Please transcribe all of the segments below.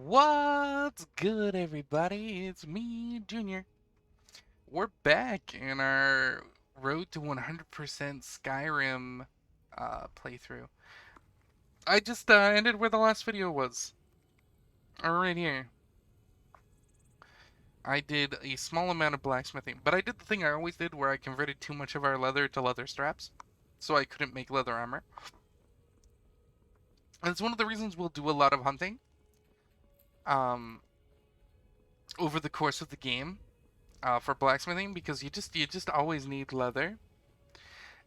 What's good, everybody? It's me, Junior. We're back in our Road to 100% Skyrim playthrough. I just ended where the last video was. Right here. I did a small amount of blacksmithing, but I did the thing I always did where I converted too much of our leather to leather straps, so I couldn't make leather armor. And it's one of the reasons we'll do a lot of hunting um, over the course of the game. For blacksmithing, because you just always need leather.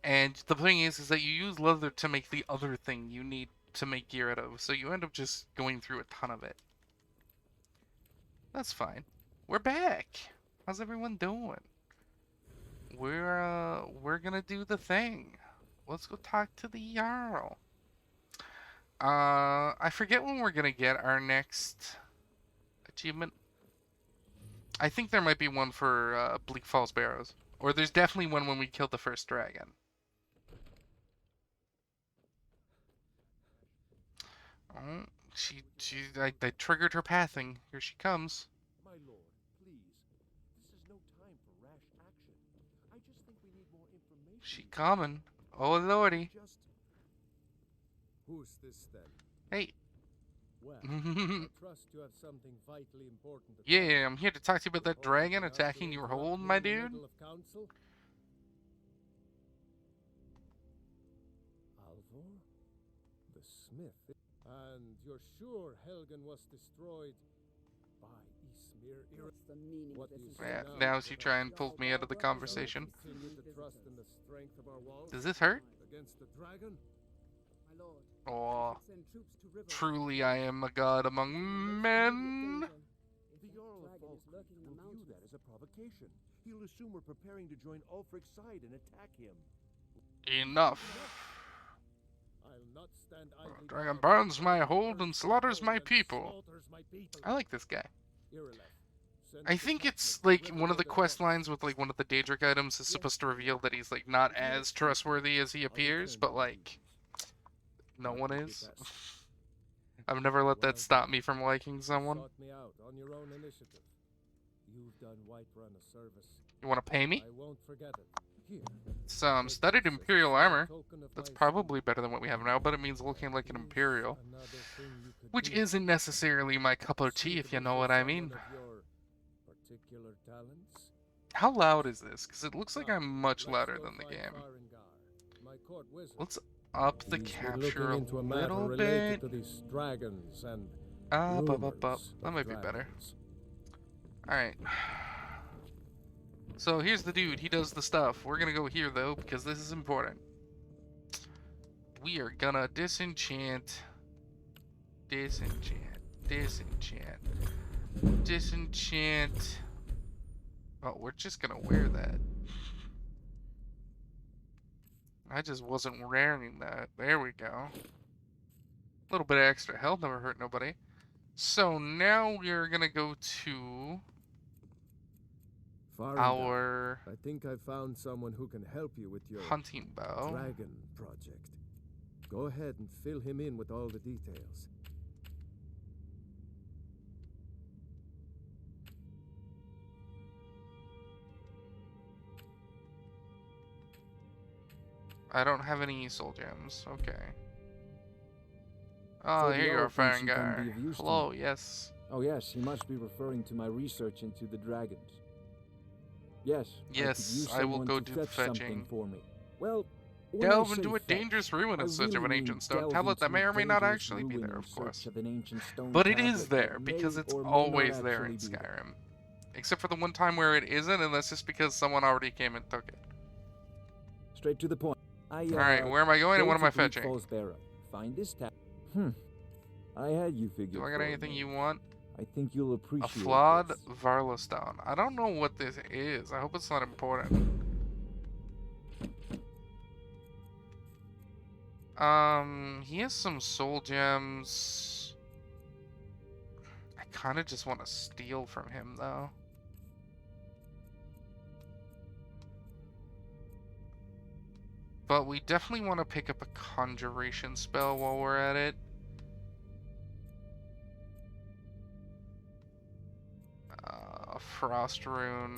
And the thing is that you use leather to make the other thing you need to make gear out of, so you end up just going through a ton of it. That's fine. We're back. How's everyone doing? We're gonna do the thing. Let's go talk to the Jarl. I forget when we're gonna get our next achievement. I think there might be one for Bleak Falls Barrows. Or there's definitely one when we killed the first dragon. Oh, I triggered her pathing. Here she comes. My lord, please. This is no time for rash action. I just think we need more information. She coming. Oh lordy. Who's this then? Hey. Well, I trust you have something vitally important to tell Yeah, me. I'm here to talk to you about that dragon attacking your hold, my dude. Alvor? The smith. And you're sure Helgen was destroyed by Ysmir? What's the meaning What of do you this? say Yeah, now? now she try and pull me out of the conversation. Continue to trust in the strength of our walls Does this hurt? against the dragon? My lord, Oh, send troops to River. truly I am a god among men. The Jarl of Falkirk lurking in the will view that as a provocation. He'll assume we're preparing to join Ulfric's side and attack him. Enough. I'll not stand idly Dragon by burns my hold and slaughters my people. slaughters my people. I like this guy. Irileth, send I think it's like one of the quest lines with like one of the Daedric items is supposed to reveal that he's like not as trustworthy as he appears, but like no one is. I've never let that stop me from liking someone. Sought me out on your own initiative. You've done Whiterun a service. You want to pay me? I won't forget it. Here, Some studded Imperial armor. That's probably better than what we have now, but it means looking like an Imperial. Which isn't necessarily my cup of tea, if you know what I mean. Particular talents? How loud is this? Because it looks like I'm much louder than the game. Let's up the capture a little bit. To these dragons and That might be better. Alright. So here's the dude. He does the stuff. We're gonna go here, though, because this is important. We are gonna disenchant. Disenchant. Oh, we're just gonna wear that. I just wasn't wearing that. There we go. A little bit of extra health, never hurt nobody. So now we're gonna go to our I think I found someone who can help you with your hunting bow. dragon project. Go ahead and fill him in with all the details. I don't have any soul gems. Okay. Oh, So the here you are, Jarl thinks you can Farengar. be of use to Hello, me. yes. Oh yes, he must be referring to my research into the dragons. Yes. Yes, I I will could go use do someone the to fetch something fetching. for me. Well, when Delve I say into a fetch, dangerous ruin I in search of an really ancient mean stone delve tablet that into may a or may not dangerous actually be ruin there, in of course. search of an ancient stone But it tablet is there, that may because it's or may always not there in actually be there. Skyrim. Except for the one time where it isn't, and that's just because someone already came and took it. Straight to the point. Alright, where am I going and what am I fetching? Falls Barrow. Find this tab. I had you figured. Do I got for a anything you minute. want? I think you'll A appreciate flawed this. Varla stone. I don't know what this is. I hope it's not important. He has some soul gems. I kind of just want to steal from him, though. But we definitely want to pick up a conjuration spell while we're at it. Frost Rune.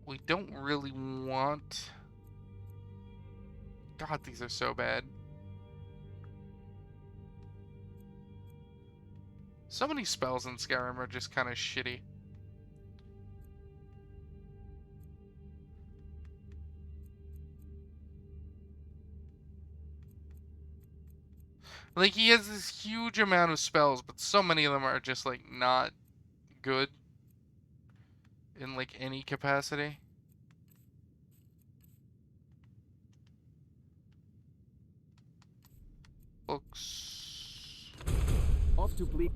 We don't really want... God, these are so bad. So many spells in Skyrim are just kind of shitty. Like, he has this huge amount of spells, but so many of them are just, like, not good in, like, any capacity. Books. Off to bleed.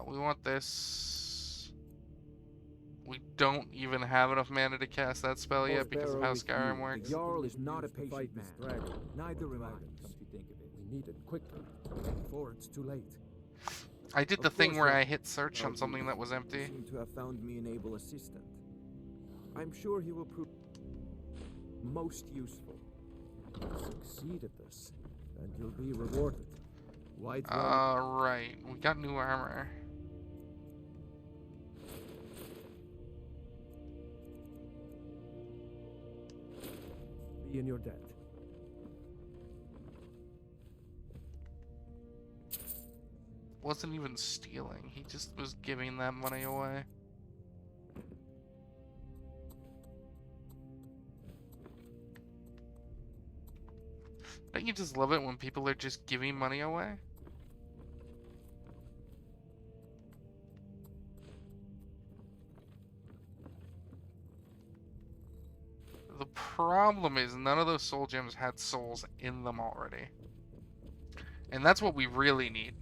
We want this. We don't even have enough mana to cast that spell yet because of how Skyrim works. The Jarl is not a patient man. Neither am I. Come to think of it. We need it quickly, before it's too late. I did the Of thing course where I- I hit search on something that was empty. Seem to have found me an able assistant. I'm sure he will prove most useful. Succeed at this, and you'll be rewarded. White Right. We got new armor. Be in your debt. Wasn't even stealing. He just was giving that money away. Don't you just love it when people are just giving money away? The problem is none of those soul gems had souls in them already. And that's what we really need.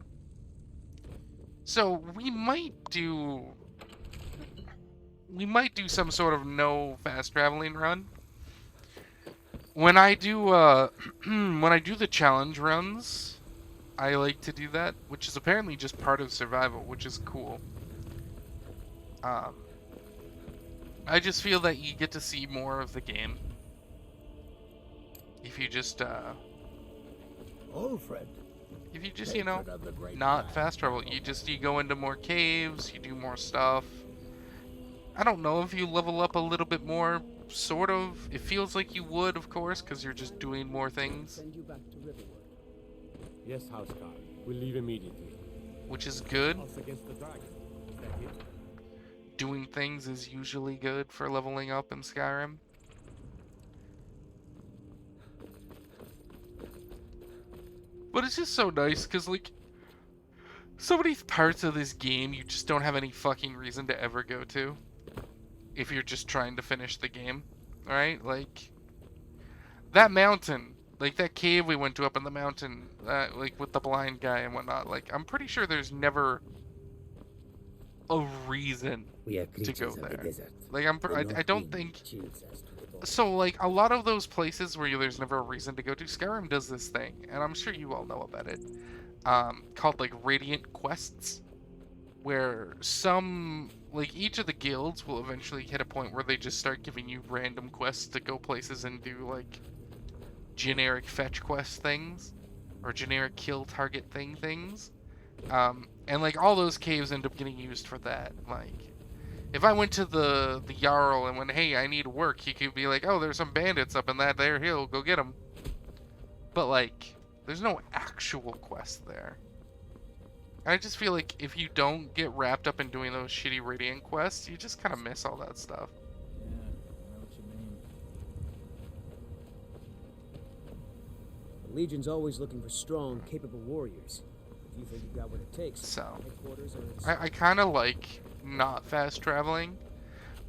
So we might do some sort of no fast traveling run. When I do when I do the challenge runs, I like to do that, which is apparently just part of survival, which is cool. I just feel that you get to see more of the game if you just Old friend. if you just, you know, not fast travel. You go into more caves, you do more stuff. I don't know if you level up a little bit more, sort of. It feels like you would, of course, because you're just doing more things, Send you back to Riverwood. Yes, Housecar. We'll leave immediately. which is good. Us against the dragon. Is that it? Doing things is usually good for leveling up in Skyrim. But it's just so nice, because, like, so many parts of this game you just don't have any fucking reason to ever go to. If you're just trying to finish the game. Alright? Like, that mountain, like that cave we went to up in the mountain, like with the blind guy and whatnot, like, I'm pretty sure there's never a reason We are to creatures go of the there. desert. Like, The I don't North think... Wind chills us to the bone. So, like, a lot of those places where there's never a reason to go to, Skyrim does this thing, and I'm sure you all know about it, called, like, Radiant Quests, where some, like, each of the guilds will eventually hit a point where they just start giving you random quests to go places and do, like, generic fetch quest things, or generic kill target things, and, like, all those caves end up getting used for that, like... If I went to the Jarl and went, hey, I need work, he could be like, oh, there's some bandits up in that there hill, go get them. But, like, there's no actual quest there. I just feel like if you don't get wrapped up in doing those shitty Radiant quests, you just kind of miss all that stuff. Yeah, I know what you mean. The Legion's always looking for strong, capable warriors. Do you think you've got what it takes? So, Headquarters are in I kind of like not fast traveling.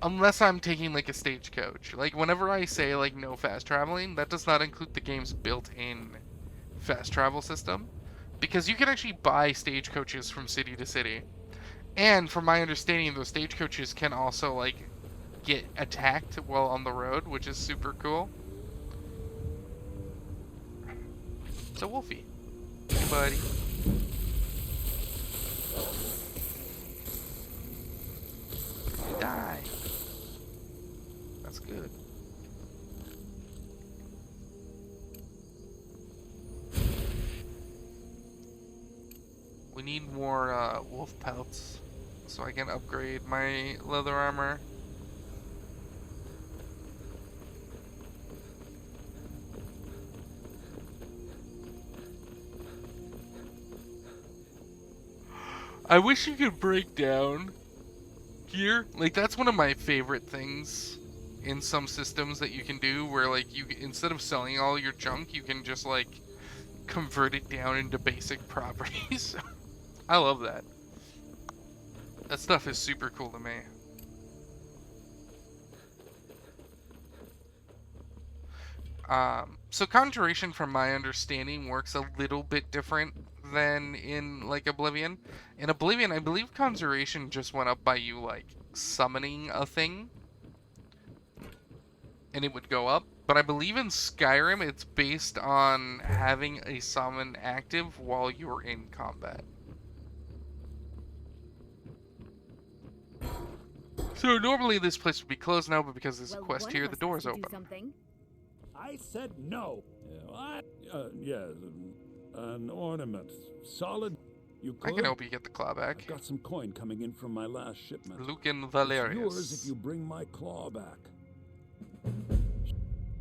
Unless I'm taking, like, a stagecoach. Like, whenever I say, like, no fast traveling, that does not include the game's built-in fast travel system. Because you can actually buy stagecoaches from city to city. And, from my understanding, those stagecoaches can also, like, get attacked while on the road, which is super cool. So, Wolfie. Hey, buddy. Die. That's good. We need more wolf pelts so I can upgrade my leather armor. I wish you could break down gear. Like, that's one of my favorite things in some systems that you can do, where like you, instead of selling all your junk, you can just like convert it down into basic properties. I love that. That stuff is super cool to me. So conjuration, from my understanding, works a little bit different than in like Oblivion. In Oblivion, I believe conjuration just went up by you like summoning a thing, and it would go up. But I believe in Skyrim, it's based on having a summon active while you're in combat. So normally this place would be closed now, but because there's a quest here, the door's open. I said no. Yeah, an ornament. Solid. You could. I can help you get the claw back. I've got some coin coming in from my last shipment. Lucan It's Valerius. yours if you bring my claw back.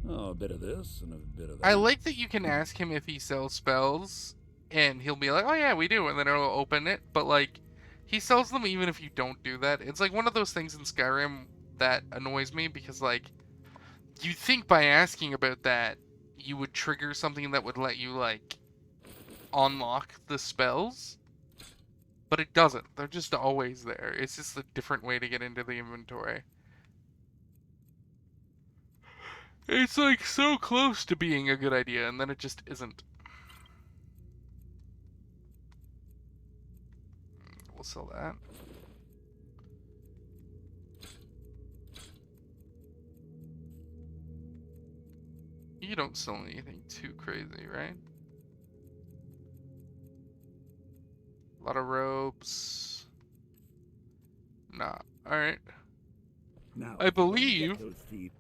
Oh, a bit of this and a bit of that. I like that you can ask him if he sells spells, and he'll be like, oh yeah, we do, and then it'll open it, but like, he sells them even if you don't do that. It's like one of those things in Skyrim that annoys me, because like, you'd think by asking about that, you would trigger something that would let you like, unlock the spells, but it doesn't. They're just always there. It's just a different way to get into the inventory. It's like so close to being a good idea, and then it just isn't. We'll sell that. You don't sell anything too crazy, right? A lot of ropes. Nah. Alright. Now, I believe those feet.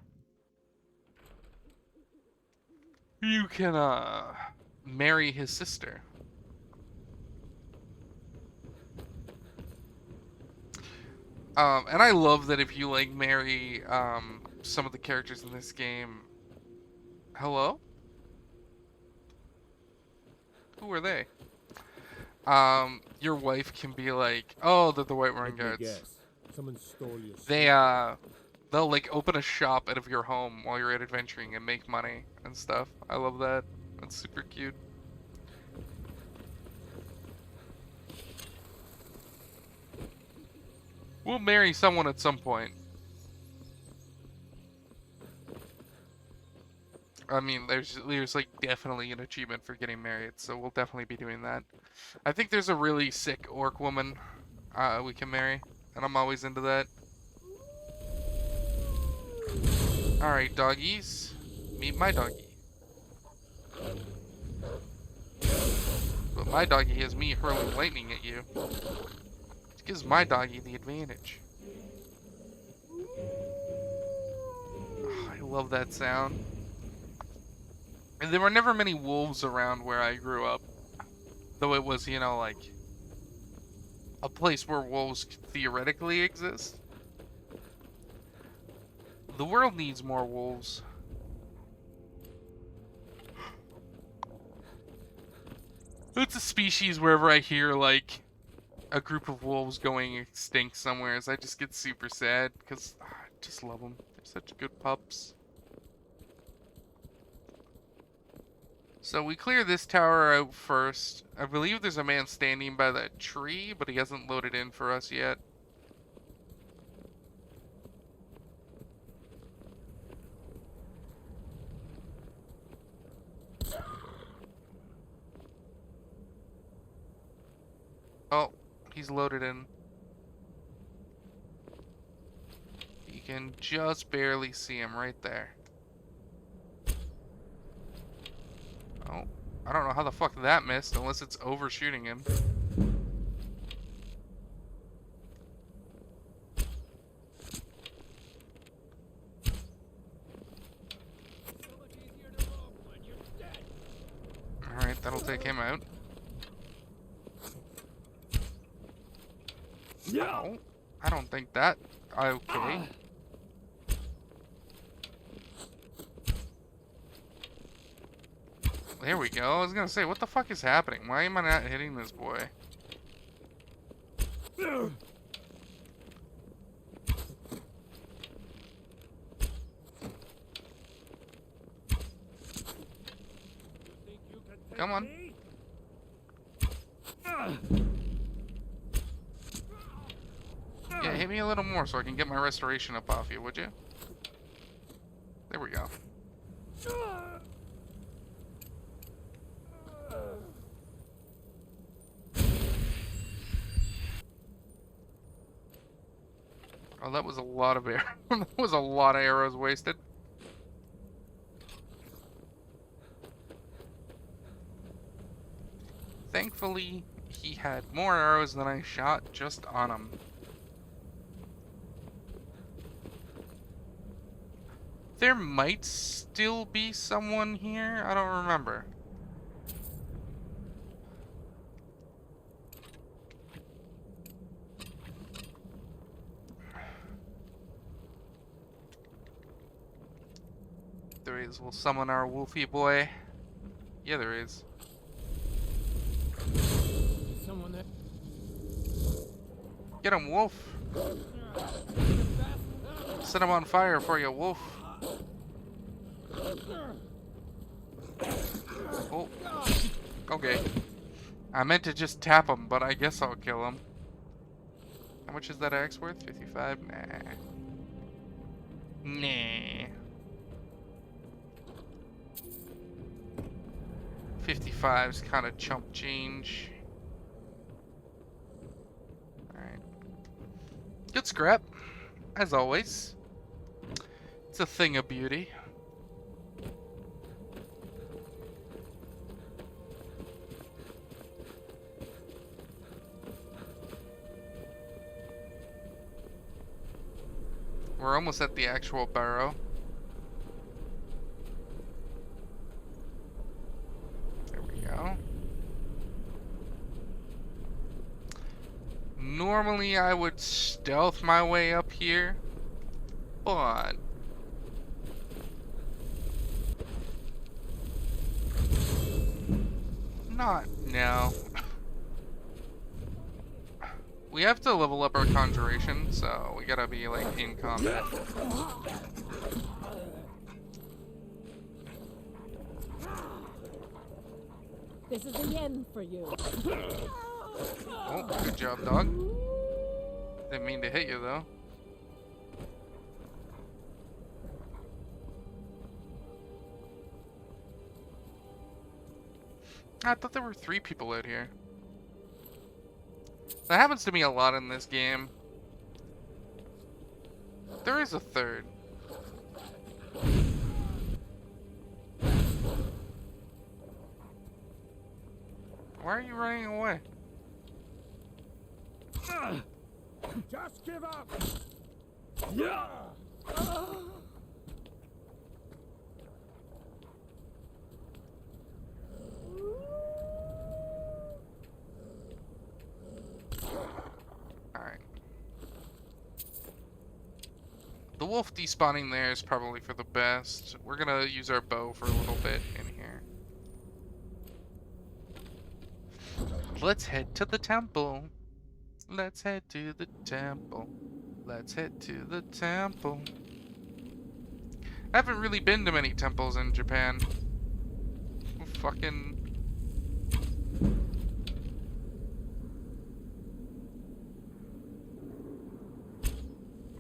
you can marry his sister. And I love that if you like marry some of the characters in this game. Hello? Who are they? Your wife can be like, oh, they're the White Run Guards. Someone stole your They'll like open a shop out of your home while you're out adventuring and make money and stuff. I love that. That's super cute. We'll marry someone at some point. I mean, there's like definitely an achievement for getting married, so we'll definitely be doing that. I think there's a really sick orc woman we can marry, and I'm always into that. Alright, doggies. Meet my doggy. But my doggy has me hurling lightning at you. It gives my doggy the advantage. Oh, I love that sound. And there were never many wolves around where I grew up. Though it was, you know, like a place where wolves theoretically exist. The world needs more wolves. It's a species wherever I hear like a group of wolves going extinct somewhere, I just get super sad because I just love them. They're such good pups. So we clear this tower out first. I believe there's a man standing by that tree, but he hasn't loaded in for us yet. Oh, he's loaded in. You can just barely see him right there. Oh, I don't know how the fuck that missed, unless it's overshooting him. Alright, that'll take him out. No, I don't think that. Okay. There we go. I was gonna say, what the fuck is happening? Why am I not hitting this boy? Come on. Yeah, hit me a little more so I can get my restoration up off you, would you? There we go. Oh, that was a lot of arrows. That was a lot of arrows wasted. Thankfully, he had more arrows than I shot just on him. There might still be someone here. I don't remember. There is. We'll summon our wolfy boy. Yeah, there is. Someone there. Get him, wolf. Set him on fire for you, wolf. Oh. Okay. I meant to just tap him, but I guess I'll kill him. How much is that axe worth? 55? Nah. Nah. 55's kind of chump change. Alright. Good scrap, as always. It's a thing of beauty. We're almost at the actual barrow. There we go. Normally I would stealth my way up here, but not now. We have to level up our conjuration, so we gotta be like in combat. This is the end for you. Oh, good job, dog. Didn't mean to hit you though. I thought there were 3 people out here. That happens to me a lot in this game. There is a 3rd. Why are you running away? Just give up! Yeah! Alright. The wolf despawning there is probably for the best. We're gonna use our bow for a little bit in here. Let's head to the temple. Let's head to the temple. Let's head to the temple. I haven't really been to many temples in Japan. Fucking...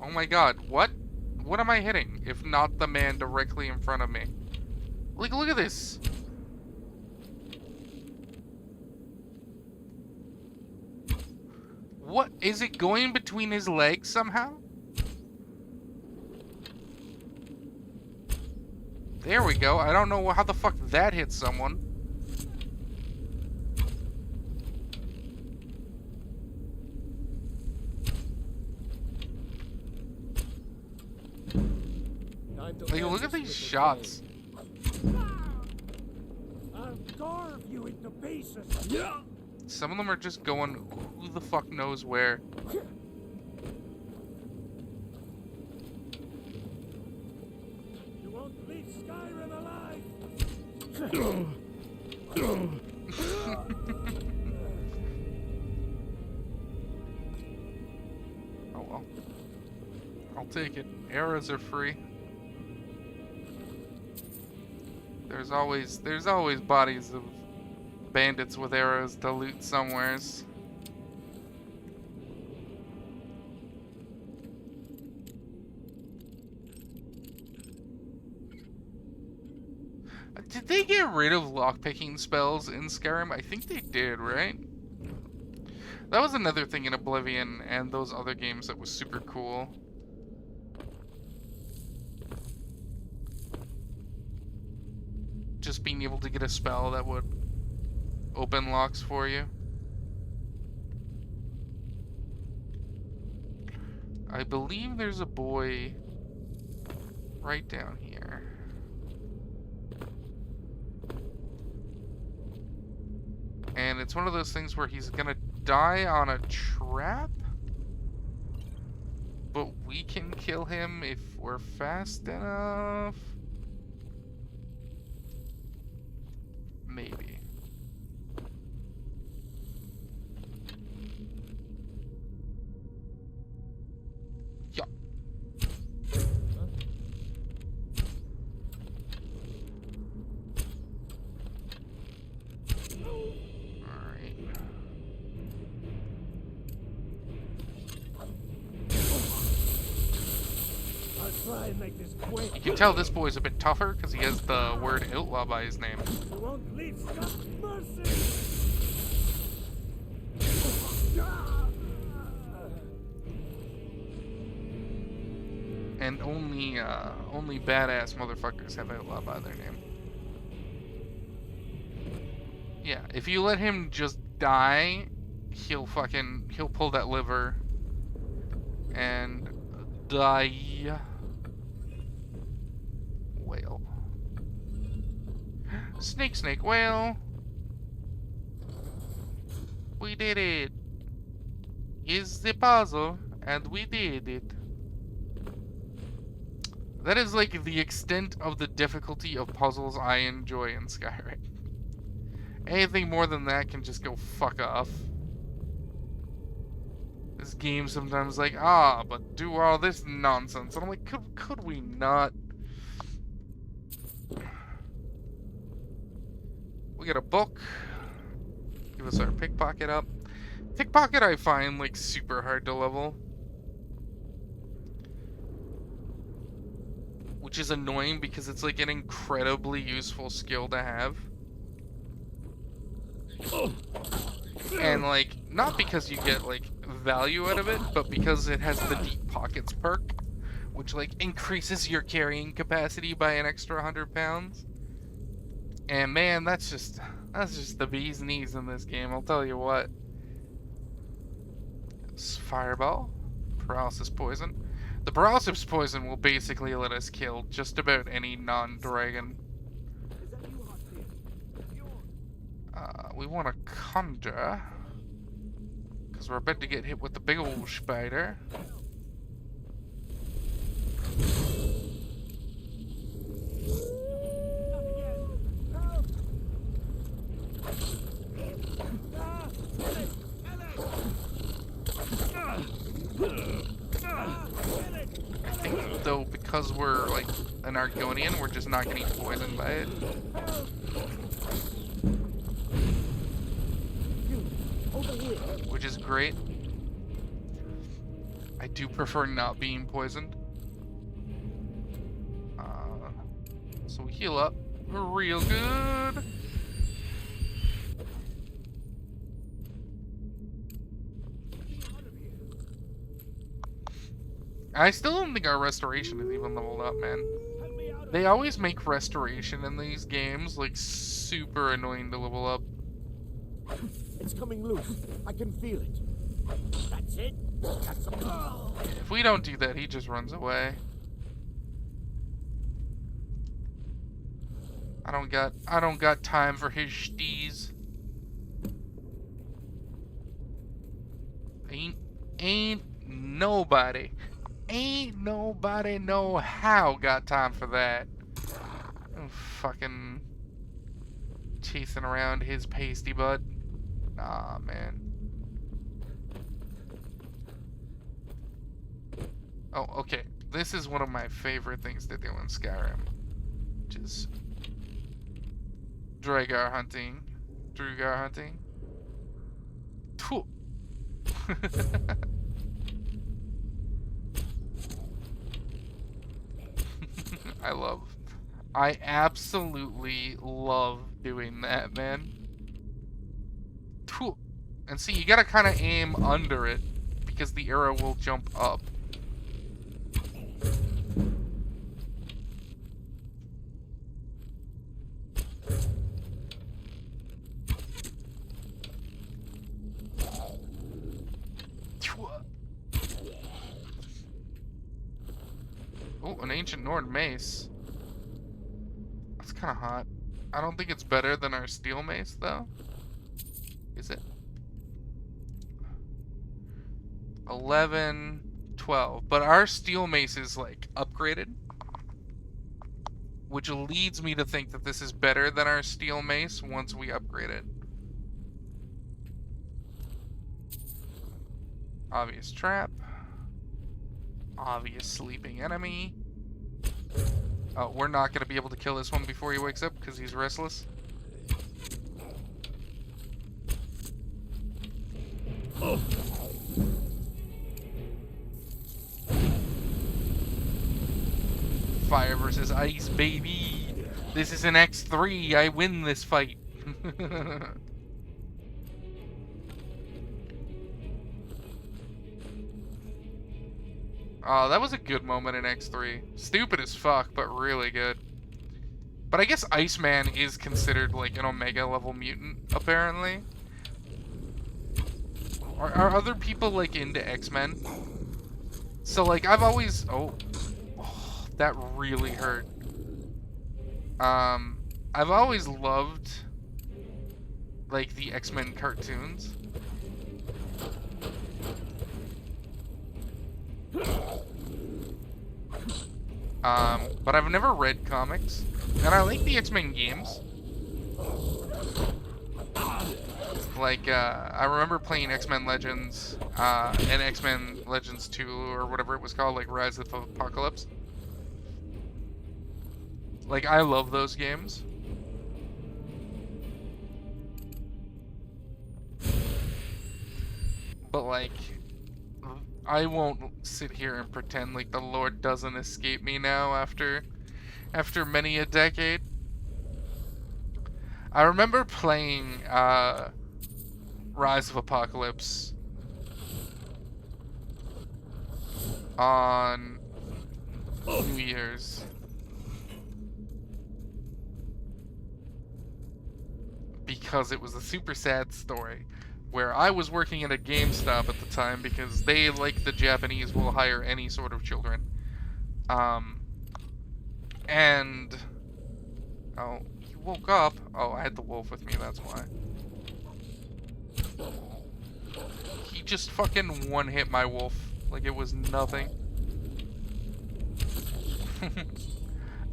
Oh my god, what? What am I hitting, if not the man directly in front of me? Like, look at this! What? Is it going between his legs somehow? There we go. I don't know how the fuck that hit someone. Like, look at these shots. I'll carve you into pieces! Some of them are just going who the fuck knows where. leave Skyrim alive! Oh well. I'll take it. Arrows are free. There's always bodies of bandits with arrows to loot somewheres. Did they get rid of lockpicking spells in Skyrim? I think they did, right? That was another thing in Oblivion and those other games that was super cool. Just being able to get a spell that would open locks for you. I believe there's a boy right down here. And it's one of those things where he's gonna die on a trap, but we can kill him if we're fast enough. Maybe. Yeah. I'll try and make this quick. You can tell this boy's a bit tougher because he has the word outlaw by his name. You won't leave Skyrim. Mercy! And only badass motherfuckers have outlaw by their name. Yeah, if you let him just die, he'll pull that liver and die. Whale. Snake, whale. We did it. It's the puzzle, and we did it. That is like the extent of the difficulty of puzzles I enjoy in Skyrim. Anything more than that can just go fuck off. This game sometimes like, but do all this nonsense. And I'm like, could we not? We got a book. Give us our pickpocket up. Pickpocket I find like super hard to level. Which is annoying because it's like an incredibly useful skill to have. And like, not because you get like value out of it, but because it has the deep pockets perk, which like increases your carrying capacity by an extra 100 pounds. And man, that's just the bee's knees in this game, I'll tell you what. Fireball, paralysis poison. The paralysis poison will basically let us kill just about any non-dragon. We want to conjure, because we're about to get hit with the big old spider. I think, though, because we're like an Argonian, we're just not getting poisoned by it. Which is great. I do prefer not being poisoned. So we heal up real good. I still don't think our restoration is even leveled up, man. They always make restoration in these games like super annoying to level up. It's coming loose. I can feel it. That's it. That's If we don't do that, he just runs away. I don't got time for his steez. Ain't nobody no how got time for that. Fucking chasing around his pasty butt. Nah, man. Oh, okay. This is one of my favorite things to do in Skyrim, which is Dragar hunting. Drugar hunting. Phew. I absolutely love doing that, man. Phew. And see, you gotta kind of aim under it because the arrow will jump up. Oh, an ancient Nord mace. That's kind of hot. I don't think it's better than our steel mace, though. Is it? 11, 12. But our steel mace is, like, upgraded. Which leads me to think that this is better than our steel mace once we upgrade it. Obvious trap. Obvious sleeping enemy. Oh, we're not going to be able to kill this one before he wakes up because he's restless. Oh. Fire versus ice, baby. This is an X3. I win this fight. Oh, that was a good moment in X3. Stupid as fuck, but really good. But I guess Iceman is considered like an Omega level mutant, apparently. Are other people like into X-Men? So like I've always oh, that really hurt. I've always loved like the X-Men cartoons. But I've never read comics, and I like the X-Men games. Like, I remember playing X-Men Legends, and X-Men Legends 2, or whatever it was called, like Rise of the Apocalypse. Like, I love those games. But, like, I won't sit here and pretend like the Lord doesn't escape me now after many a decade. I remember playing Rise of Apocalypse on New Year's. Because it was a super sad story. Where I was working at a GameStop at the time because they, like the Japanese, will hire any sort of children. And... Oh, you woke up. Oh, I had the wolf with me, that's why. He just fucking one-hit my wolf like it was nothing.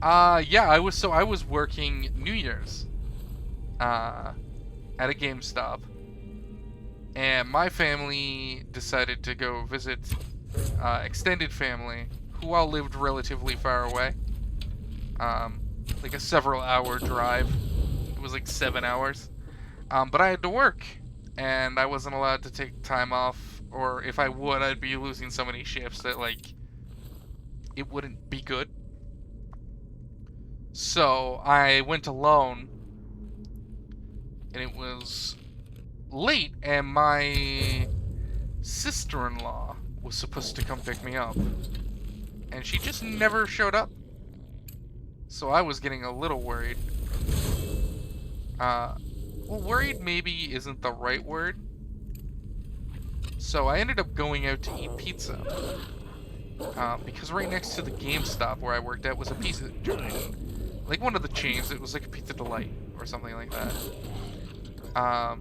Yeah, I was working New Year's. At a GameStop. And my family decided to go visit extended family who all lived relatively far away. Like a several-hour drive. It was like 7 hours. But I had to work, and I wasn't allowed to take time off, or if I would, I'd be losing so many shifts that, like, it wouldn't be good. So I went alone, and it was late, and my sister-in-law was supposed to come pick me up, and she just never showed up. So I was getting a little worried. Well, worried maybe isn't the right word. So I ended up going out to eat pizza. Because right next to the GameStop where I worked at was a pizza joint. Like one of the chains, it was like a Pizza Delight or something like that.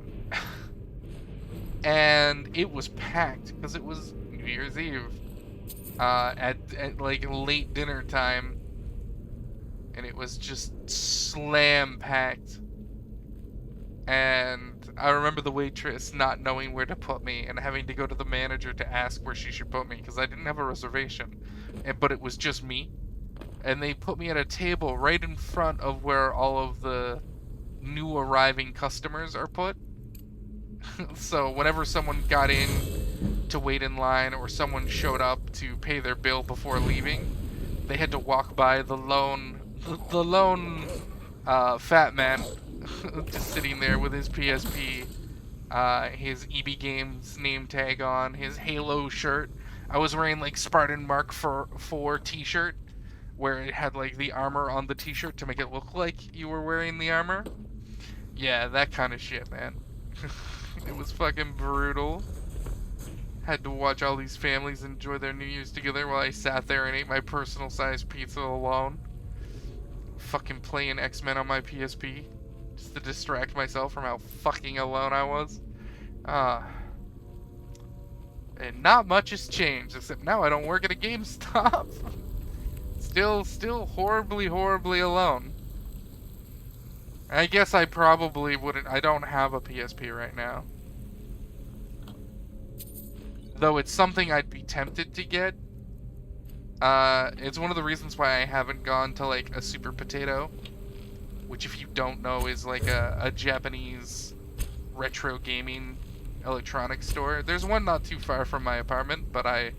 And it was packed because it was New Year's Eve. At like late dinner time. and it was just slam packed. And I remember the waitress not knowing where to put me and having to go to the manager to ask where she should put me because I didn't have a reservation, but it was just me. And they put me at a table right in front of where all of the new arriving customers are put. So whenever someone got in to wait in line or someone showed up to pay their bill before leaving, they had to walk by the lone fat man just sitting there with his PSP, his EB Games name tag on, his Halo shirt. I was wearing like Spartan Mark 4 t-shirt where it had like the armor on the t-shirt to make it look like you were wearing the armor. Yeah, that kind of shit, man. It was fucking brutal. Had to watch all these families enjoy their New Year's together while I sat there and ate my personal sized pizza alone. Fucking playing X-Men on my PSP. Just to distract myself from how fucking alone I was. And not much has changed, except now I don't work at a GameStop. Still horribly alone. I guess I probably wouldn't. I don't have a PSP right now. Though it's something I'd be tempted to get. It's one of the reasons why I haven't gone to like a Super Potato, which if you don't know is like a Japanese retro gaming electronics store. There's one not too far from my apartment, but I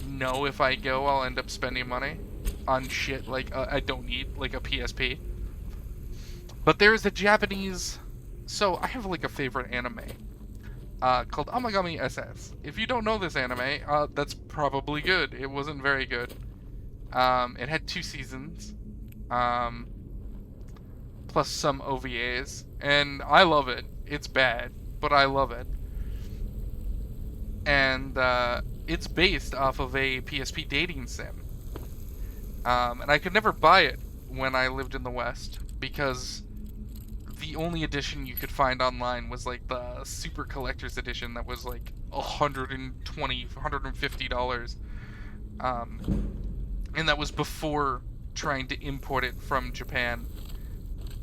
know if I go I'll end up spending money on shit like I don't need, like a PSP. But there's a Japanese... So, I have like a favorite anime called Amagami SS. If you don't know this anime, that's probably good. It wasn't very good. It had 2 seasons. Plus some OVAs. And I love it. It's bad, but I love it. And it's based off of a PSP dating sim. And I could never buy it when I lived in the West because the only edition you could find online was like the super collector's edition that was like $120, $150. And that was before trying to import it from Japan.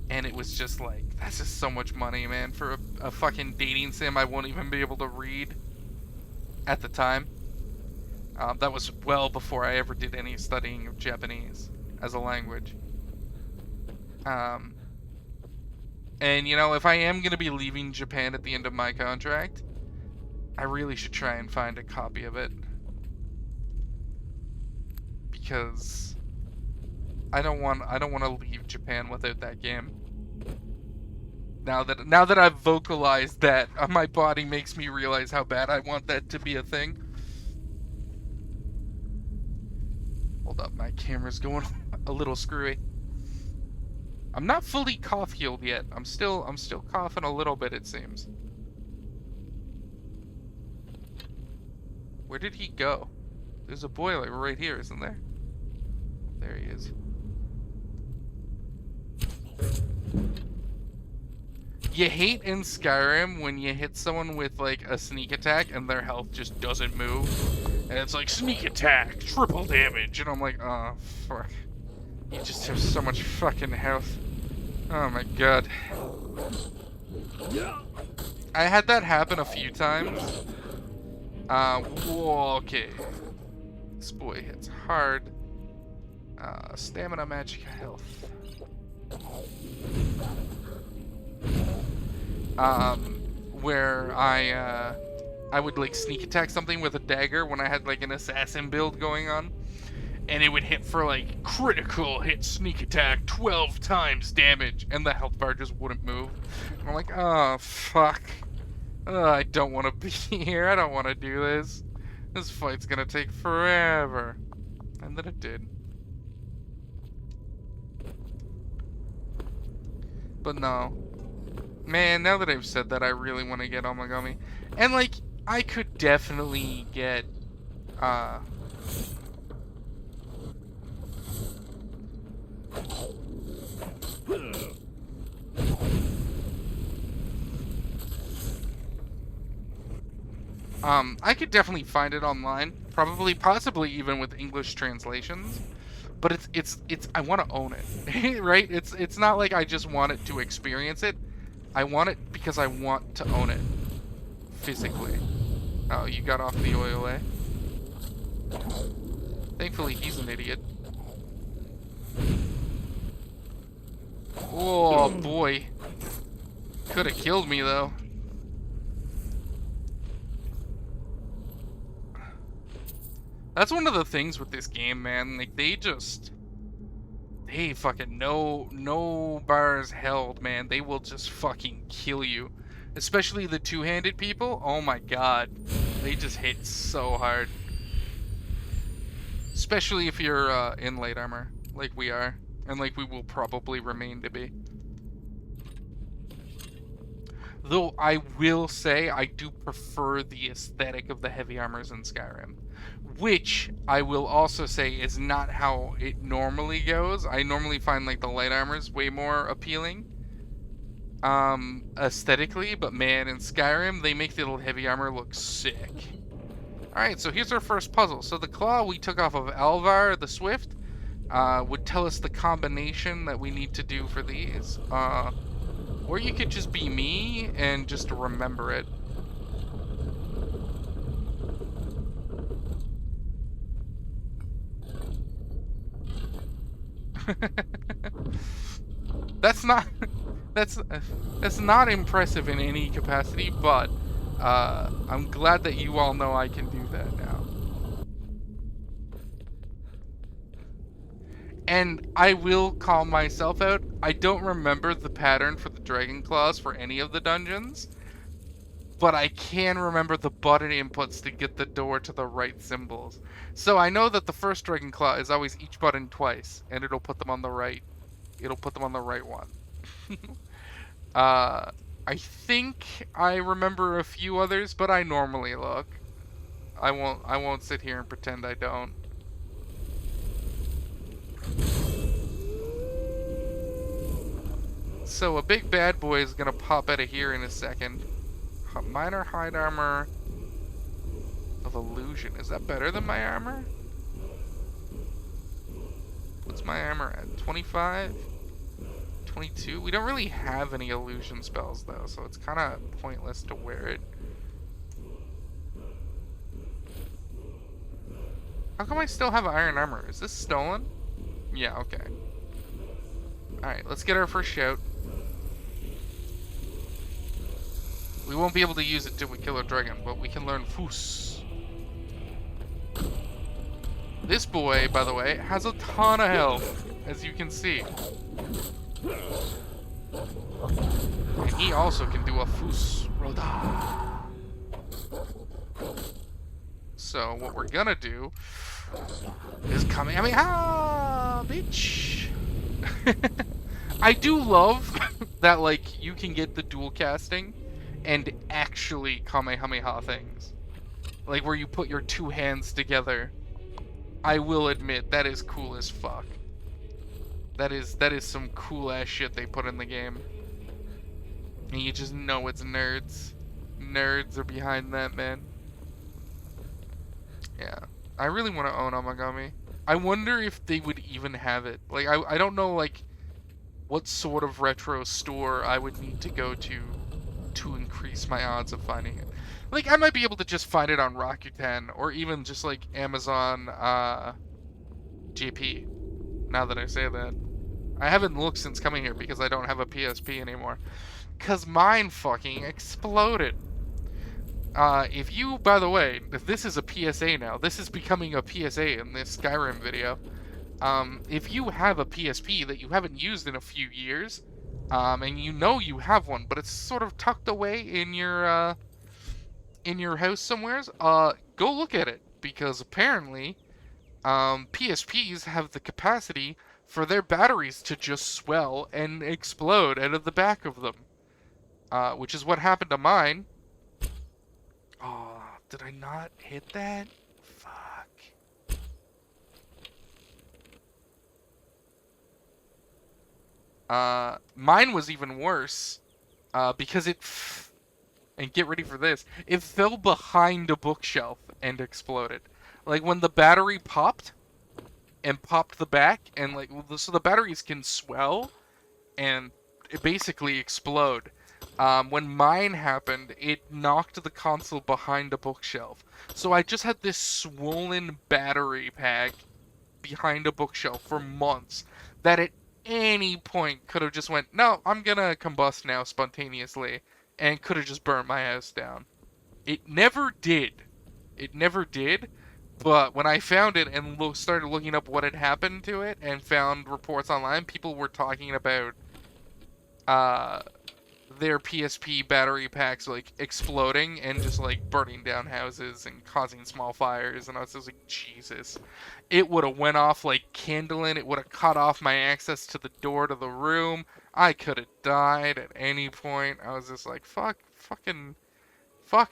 And it was just like, that's just so much money, man, for a fucking dating sim I won't even be able to read at the time. That was well before I ever did any studying of Japanese as a language. And, you know, if I am going to be leaving Japan at the end of my contract, I really should try and find a copy of it. Because I don't want to leave Japan without that game. Now that I've vocalized that, my body makes me realize how bad I want that to be a thing. Hold up, my camera's going a little screwy. I'm not fully cough healed yet. I'm still coughing a little bit, it seems. Where did he go? There's a boiler right here, isn't there? There he is. You hate in Skyrim when you hit someone with like a sneak attack and their health just doesn't move. And it's like, sneak attack, triple damage. And I'm like, oh, fuck. You just have so much fucking health. Oh my god. I had that happen a few times. Whoa, okay. This boy hits hard. Stamina, magic, health. Where I would like sneak attack something with a dagger when I had like an assassin build going on. And it would hit for like critical hit sneak attack 12 times damage, and the health bar just wouldn't move. And I'm like, oh fuck. I don't want to be here. I don't want to do this. This fight's gonna take forever. And then it did. But no. Man, now that I've said that, I really want to get Omagami. And like, I could definitely get I could definitely find it online, possibly even with English translations, but it's I want to own it, right? It's not like I just want it to experience it. I want it because I want to own it physically. Oh, you got off the oil, eh? Thankfully, he's an idiot. Oh boy, could have killed me though. That's one of the things with this game, man. Like they fucking no bars held, man. They will just fucking kill you. Especially the two-handed people. Oh my god. They just hit so hard. Especially if you're in light armor, like we are. And like we will probably remain to be. Though I will say I do prefer the aesthetic of the heavy armors in Skyrim. Which I will also say is not how it normally goes. I normally find like the light armors way more appealing. Aesthetically, but man, in Skyrim, they make the little heavy armor look sick. Alright, so here's our first puzzle. So the claw we took off of Alvar the Swift would tell us the combination that we need to do for these. Or you could just be me and just remember it. That's not impressive in any capacity, but I'm glad that you all know I can do that now. And I will call myself out. I don't remember the pattern for the dragon claws for any of the dungeons, but I can remember the button inputs to get the door to the right symbols. So I know that the first dragon claw is always each button twice, and it'll put them on the right. It'll put them on the right one. I think I remember a few others, but I normally look. I won't sit here and pretend I don't. So a big bad boy is gonna pop out of here in a second. Minor hide armor of illusion. Is that better than my armor? What's my armor at? 25? 22? We don't really have any illusion spells though, so it's kind of pointless to wear it. How come I still have iron armor? Is this stolen? Yeah, okay. Alright, let's get our first shout. We won't be able to use it till we kill a dragon, but we can learn Foos. This boy, by the way, has a ton of health, as you can see. And he also can do a Foos Roda. So what we're gonna do is Kamehameha, bitch. I do love that, like, you can get the dual casting and actually Kamehameha things. Like, where you put your two hands together. I will admit, that is cool as fuck. That is some cool ass shit they put in the game. And you just know it's nerds. Nerds are behind that, man. Yeah. I really want to own Amagami. I wonder if they would even have it. Like, I don't know, like, what sort of retro store I would need to go to increase my odds of finding it. Like, I might be able to just find it on Rakuten, or even just, like, Amazon, GP, now that I say that. I haven't looked since coming here because I don't have a PSP anymore. Because mine fucking exploded. If you, by the way, if this is a PSA now, this is becoming a PSA in this Skyrim video. If you have a PSP that you haven't used in a few years, and you know you have one, but it's sort of tucked away in your house somewheres, go look at it, because apparently, PSPs have the capacity for their batteries to just swell and explode out of the back of them, which is what happened to mine. Oh, did I not hit that? Fuck. Mine was even worse, because it, and get ready for this, it fell behind a bookshelf and exploded. Like, when the battery popped, and popped the back, and like so the batteries can swell and it basically explode. When mine happened, it knocked the console behind a bookshelf. So I just had this swollen battery pack behind a bookshelf for months that at any point could have just went, no, I'm gonna combust now spontaneously, and could have just burnt my house down. It never did. It never did. But when I found it and started looking up what had happened to it and found reports online, people were talking about uh, their PSP battery packs like exploding and just like burning down houses and causing small fires. And I was just like, Jesus, it would have went off like kindling. It would have cut off my access to the door to the room. I could have died at any point. I was just like, fuck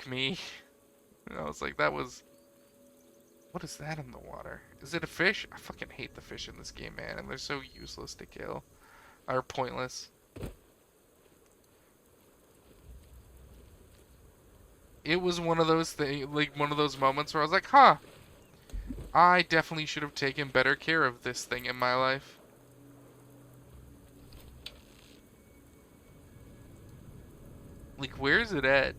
me. And I was like, that was. What is that in the water? Is it a fish? I fucking hate the fish in this game, man, and they're so useless to kill. Or pointless. It was one of those things, like one of those moments where I was like, huh, I definitely should have taken better care of this thing in my life. Like, where's it at?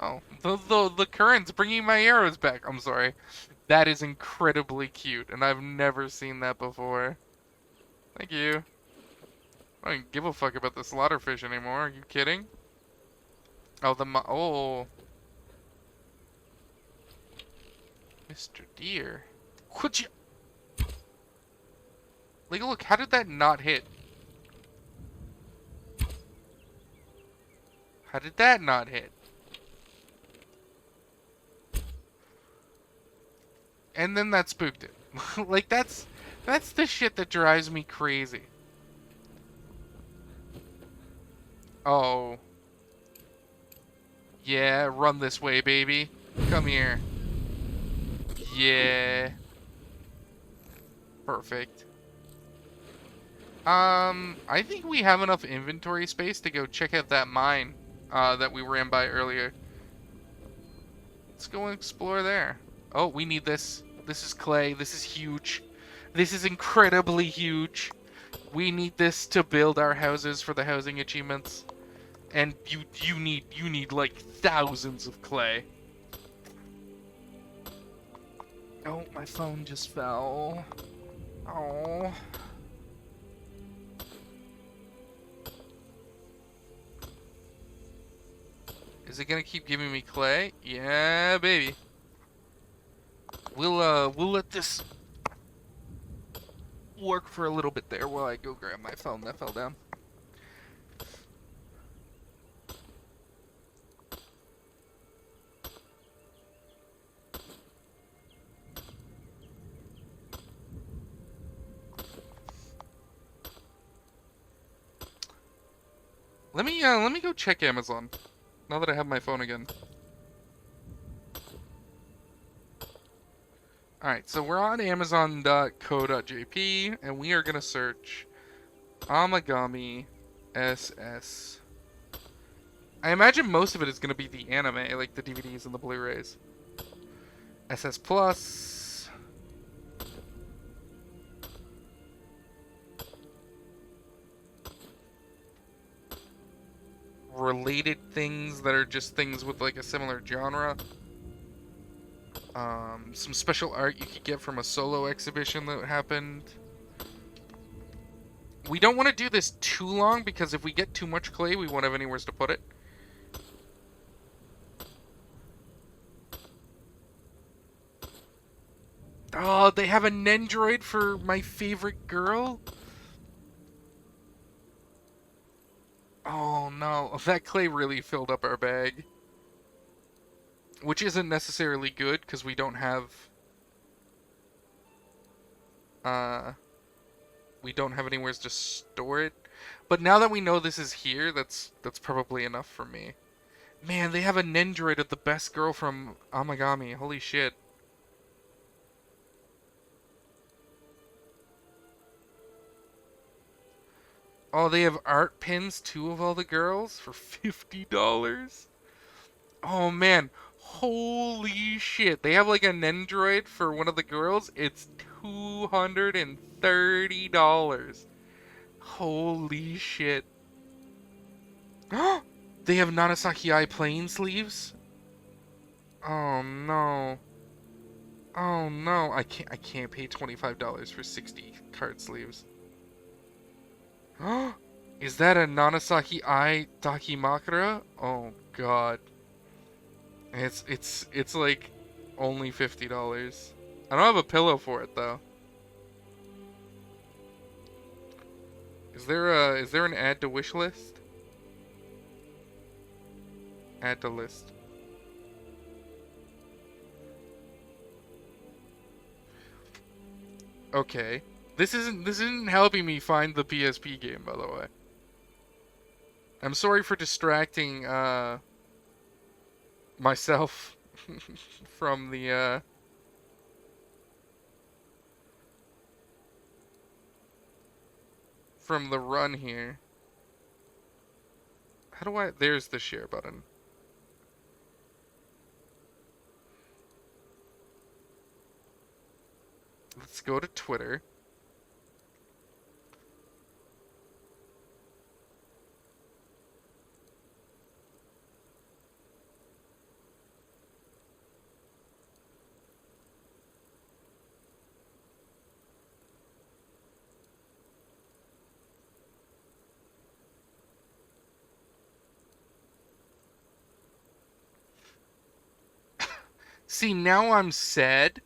Oh, the current's bringing my arrows back. I'm sorry. That is incredibly cute, and I've never seen that before. Thank you. I don't give a fuck about the slaughterfish anymore. Are you kidding? Oh, oh. Mr. Deer. Could you... Like, look, how did that not hit? How did that not hit? And then that spooked it. Like, that's the shit that drives me crazy. Oh. Yeah, run this way, baby. Come here. Yeah. Perfect. I think we have enough inventory space to go check out that mine that we ran by earlier. Let's go and explore there. Oh, we need this. This is clay. This is huge. This is incredibly huge. We need this to build our houses for the housing achievements. And you need like thousands of clay. Oh, my phone just fell. Oh. Is it gonna keep giving me clay? Yeah, baby. We'll let this work for a little bit there while I go grab my phone that fell down. Let me go check Amazon. Now that I have my phone again. Alright, so we're on Amazon.co.jp, and we are gonna search Amagami SS. I imagine most of it is gonna be the anime, like the DVDs and the Blu-rays. SS Plus. Related things that are just things with like a similar genre. Some special art you could get from a solo exhibition that happened. We don't want to do this too long because if we get too much clay, we won't have anywhere to put it. Oh, they have a Nendroid for my favorite girl? Oh no, that clay really filled up our bag. Which isn't necessarily good, because we don't have... we don't have anywhere to store it. But now that we know this is here, that's probably enough for me. Man, they have a Nendroid of the best girl from Amagami. Holy shit. Oh, they have art pins too of all the girls for $50. Oh man, holy shit! They have like an Nendroid for one of the girls. It's $230. Holy shit! They have Nagasaki Eye plain sleeves. Oh no! Oh no! I can't pay $25 for 60 card sleeves. Is that a Nagasaki Eye Dakimakura? Oh god. It's like only $50. I don't have a pillow for it though. Is there an add to wish list? Add to list. Okay. This isn't helping me find the PSP game, by the way. I'm sorry for distracting myself from the run here. How do I... There's the share button. Let's go to Twitter. See, now I'm sad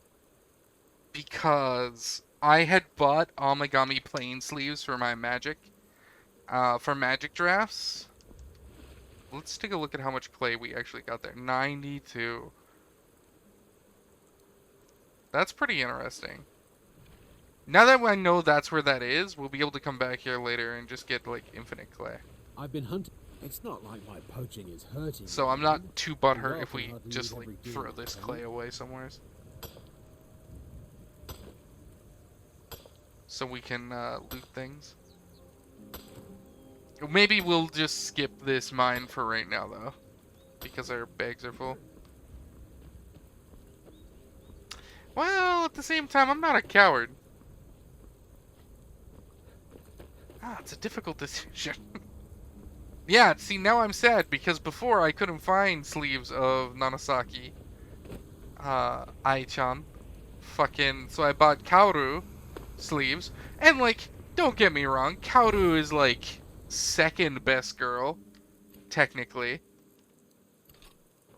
because I had bought Omigami plain sleeves for my Magic, for Magic drafts. Let's take a look at how much clay we actually got there. 92. That's pretty interesting. Now that I know that's where that is, we'll be able to come back here later and just get, like, infinite clay. I've been hunting. It's not like my poaching is hurting. So you, I'm not too butthurt if we hardly just, use like, every deal throw I this can. clay away somewhere. So we can loot things. Maybe we'll just skip this mine for right now, though. Because our bags are full. Well, at the same time, I'm not a coward. Ah, it's a difficult decision. Yeah, see, now I'm sad, because before I couldn't find sleeves of Nagasaki Ai-chan. Fucking, so I bought Kaoru sleeves. And, like, don't get me wrong, Kaoru is, like, second best girl, technically.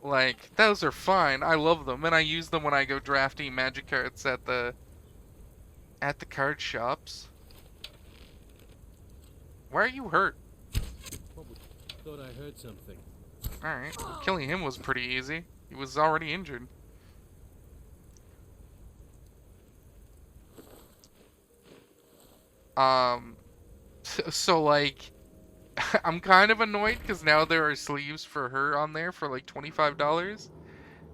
Like, those are fine. I love them, and I use them when I go drafting magic cards at the card shops. Why are you hurt? Thought I heard something. Alright, well, killing him was pretty easy. He was already injured. So like, I'm kind of annoyed because now there are sleeves for her on there for like $25.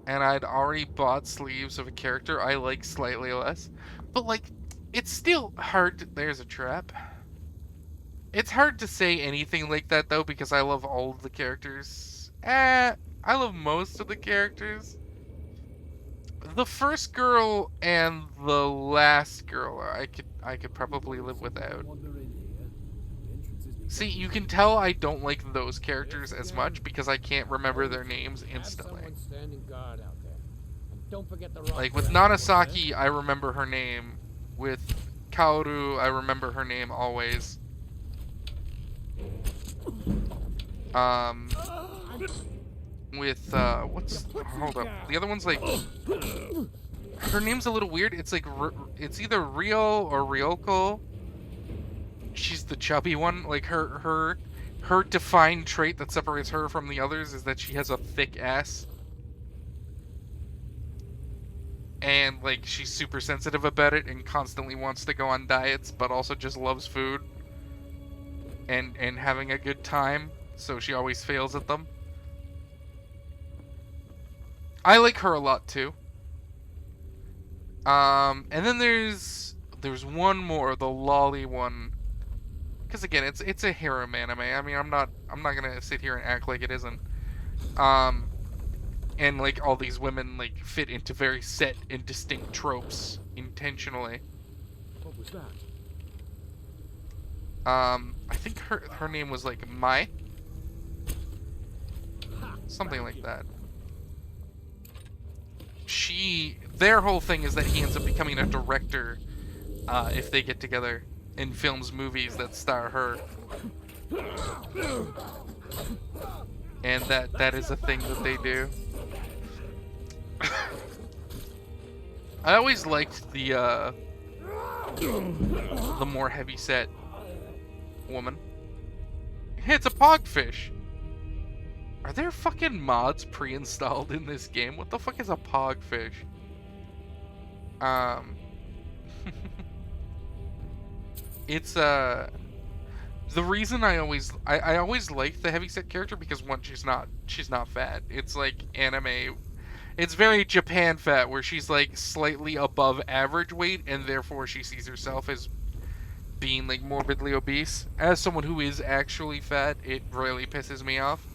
And I'd already bought sleeves of a character I like slightly less. But like, it's still hard to... There's a trap. It's hard to say anything like that though because I love all of the characters. I love most of the characters. The first girl and the last girl I could probably live without. See, you can tell I don't like those characters as much because I can't remember their names instantly. Standing guard out there. Don't forget the Like with Nagasaki, I remember her name. With Kaoru, I remember her name always. With what's... Hold up. The other one's like... Her name's a little weird. It's like... It's either Rio or Ryoko. She's the chubby one. Like her defined trait that separates her from the others is that she has a thick ass. And like she's super sensitive about it and constantly wants to go on diets, but also just loves food and having a good time, so she always fails at them. I like her a lot too. And then there's one more, the lolly one. because again, it's a harem anime. I mean, I'm not gonna sit here and act like it isn't. Um, and like all these women like fit into very set and distinct tropes intentionally. What was that? I think her name was like Mai, something like that. Their whole thing is that he ends up becoming a director if they get together and films movies that star her, and that is a thing that they do. I always liked the more heavy-set woman. It's a pogfish. Are there fucking mods pre-installed in this game? What the fuck is a pogfish? It's the reason I always liked the heavyset character because one, she's not fat. It's like anime. It's very Japan fat, where she's like slightly above average weight, and therefore she sees herself as being like morbidly obese. As someone who is actually fat, it really pisses me off.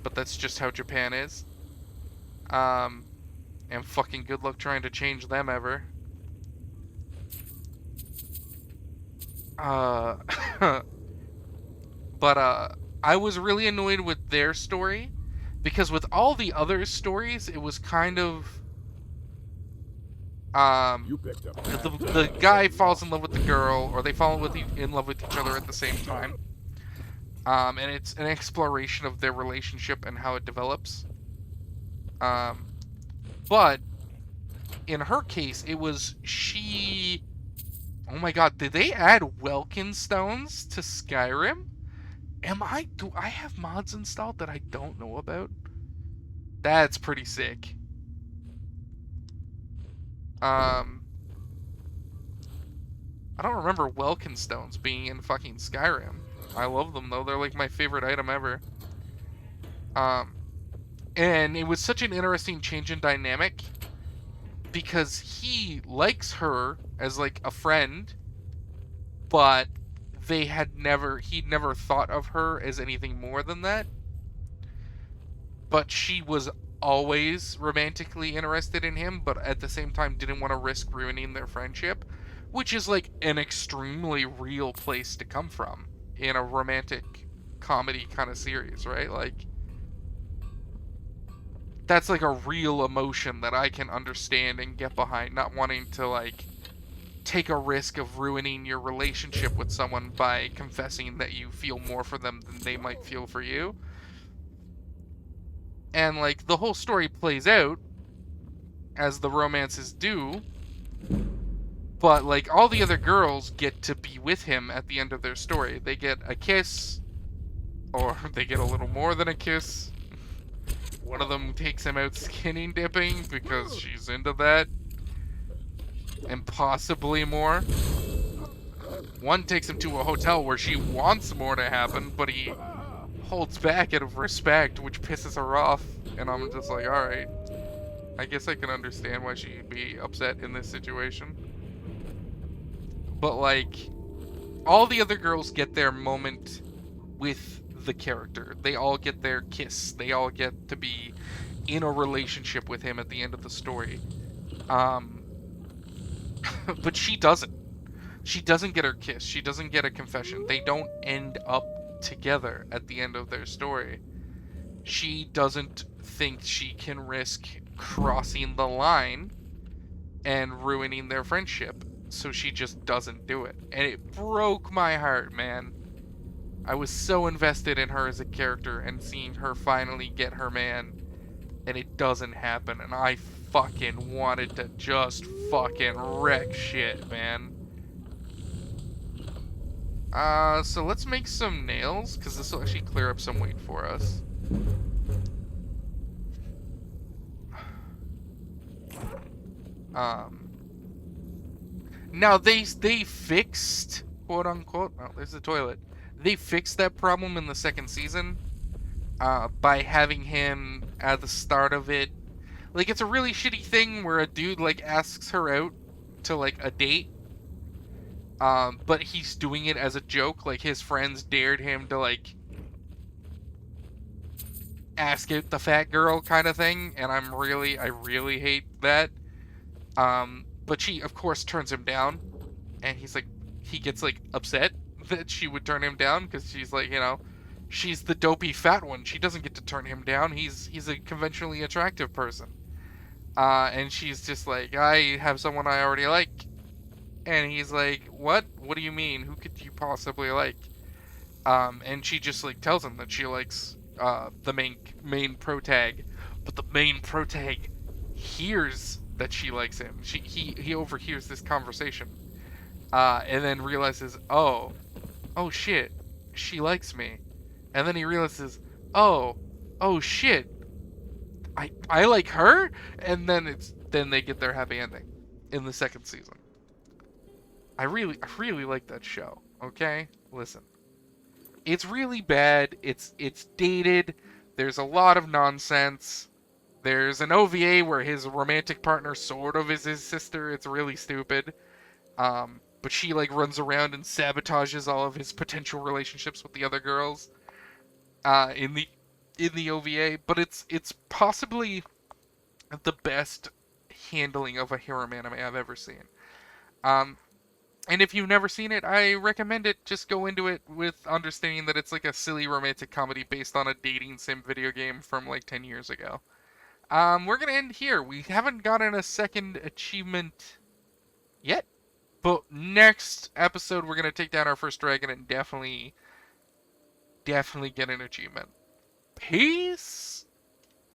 But that's just how Japan is. And fucking good luck trying to change them ever. But I was really annoyed with their story because with all the other stories, it was kind of You picked up. the guy falls in love with the girl, or they fall in love with each other at the same time. And it's an exploration of their relationship and how it develops. But in her case, it was she. Oh my god, did they add Welkin stones to Skyrim? Do I have mods installed that I don't know about? That's pretty sick. I don't remember Welkin stones being in fucking Skyrim. I love them though, they're like my favorite item ever. And it was such an interesting change in dynamic because he likes her as like a friend, but he'd never thought of her as anything more than that. But she was always romantically interested in him, but at the same time didn't want to risk ruining their friendship, which is like an extremely real place to come from in a romantic comedy kind of series, right? Like, that's like a real emotion that I can understand and get behind, not wanting to like take a risk of ruining your relationship with someone by confessing that you feel more for them than they might feel for you. And like the whole story plays out as the romances do, but like all the other girls get to be with him at the end of their story. They get a kiss, or they get a little more than a kiss. One of them takes him out skinny dipping because she's into that, and possibly more. One takes him to a hotel where she wants more to happen, but he holds back out of respect, which pisses her off. And I'm just like, alright, I guess I can understand why she'd be upset in this situation. But like, all the other girls get their moment with the character. They all get their kiss. They all get to be in a relationship with him at the end of the story. But she doesn't. She doesn't get her kiss. She doesn't get a confession. They don't end up together at the end of their story. She doesn't think she can risk crossing the line and ruining their friendship, so she just doesn't do it. And it broke my heart, man. I was so invested in her as a character and seeing her finally get her man, and it doesn't happen, and I fucking wanted to just fucking wreck shit, man. So let's make some nails, because this will actually clear up some weight for us. Now they fixed, quote unquote, oh, there's the toilet. They fixed that problem in the second season, by having him at the start of it. Like, it's a really shitty thing where a dude, like, asks her out to, like, a date, But he's doing it as a joke. Like, his friends dared him to, like, ask it the fat girl kind of thing, and I really hate that. But she, of course, turns him down, and he gets, like, upset that she would turn him down, because she's like, she's the dopey fat one. She doesn't get to turn him down. He's a conventionally attractive person. And she's just like, I have someone I already like. And he's like, what? What do you mean? Who could you possibly like? And she just, like, tells him that she likes, the main protag. But the main protag hears that she likes him. He overhears this conversation. And then realizes, oh shit, she likes me. And then he realizes, oh shit, I like her. And then they get their happy ending in the second season. I really like that show. Okay, listen, it's really bad. It's dated. There's a lot of nonsense. There's an OVA where his romantic partner sort of is his sister. It's really stupid. But she, like, runs around and sabotages all of his potential relationships with the other girls. In the OVA. But it's possibly the best handling of a harem anime I've ever seen. And if you've never seen it, I recommend it. Just go into it with understanding that it's like a silly romantic comedy based on a dating sim video game from like 10 years ago. We're gonna end here. We haven't gotten a second achievement yet, but next episode we're gonna take down our first dragon and definitely get an achievement. Peace!